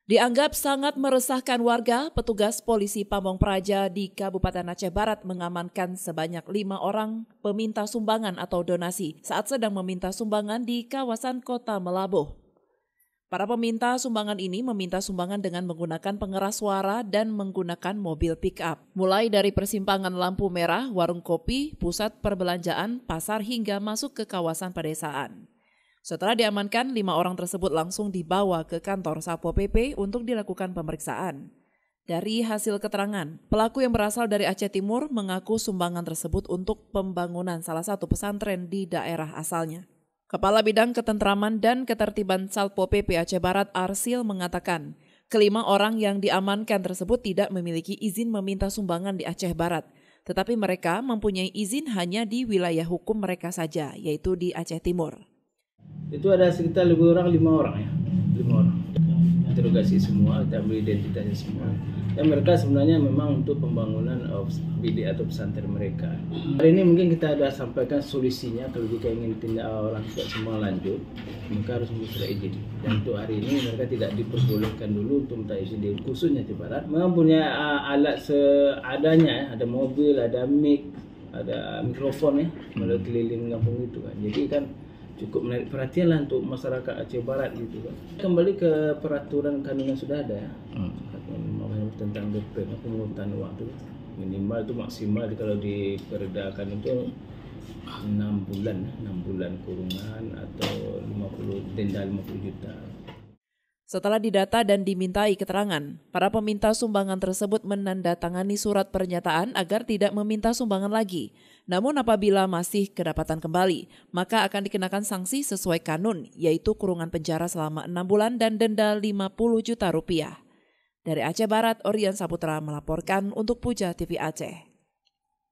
Dianggap sangat meresahkan warga, petugas polisi Pamong Praja di Kabupaten Aceh Barat mengamankan sebanyak 5 orang peminta sumbangan atau donasi saat sedang meminta sumbangan di kawasan Kota Melabuh. Para peminta sumbangan ini meminta sumbangan dengan menggunakan pengeras suara dan menggunakan mobil pick-up. Mulai dari persimpangan lampu merah, warung kopi, pusat perbelanjaan, pasar hingga masuk ke kawasan pedesaan. Setelah diamankan, 5 orang tersebut langsung dibawa ke kantor Satpol PP untuk dilakukan pemeriksaan. Dari hasil keterangan, pelaku yang berasal dari Aceh Timur mengaku sumbangan tersebut untuk pembangunan salah satu pesantren di daerah asalnya. Kepala Bidang Ketentraman dan Ketertiban Satpol PP Aceh Barat Arsil mengatakan, kelima orang yang diamankan tersebut tidak memiliki izin meminta sumbangan di Aceh Barat, tetapi mereka mempunyai izin hanya di wilayah hukum mereka saja, yaitu di Aceh Timur. Itu ada sekitar lebih kurang 5 orang ya, 5 orang. Interogasi semua, kita ambil identitasnya semua. Dan mereka sebenarnya memang untuk pembangunan bilik atau pesantren mereka. Hari ini mungkin kita ada sampaikan solusinya kalau jika ingin tindak orang tua semua lanjut, mereka harus minta izin. Dan untuk hari ini mereka tidak diperbolehkan dulu untuk minta izin, khususnya di Barat. Memang punya alat seadanya ya, ada mobil, ada mic, ada mikrofon ya, pada keliling kampung itu kan. Jadi kan cukup menarik perhatian lah untuk masyarakat Aceh Barat gitu kan. Kembali ke peraturan kanun yang sudah ada ya, tentang DP pemungutan uang itu minimal itu maksimal kalau diperdakan itu 6 bulan kurungan atau 50 denda 50 juta. Setelah didata dan dimintai keterangan, para peminta sumbangan tersebut menandatangani surat pernyataan agar tidak meminta sumbangan lagi. Namun apabila masih kedapatan kembali, maka akan dikenakan sanksi sesuai kanun, yaitu kurungan penjara selama 6 bulan dan denda 50 juta rupiah. Dari Aceh Barat, Orion Saputra melaporkan untuk Puja TV Aceh.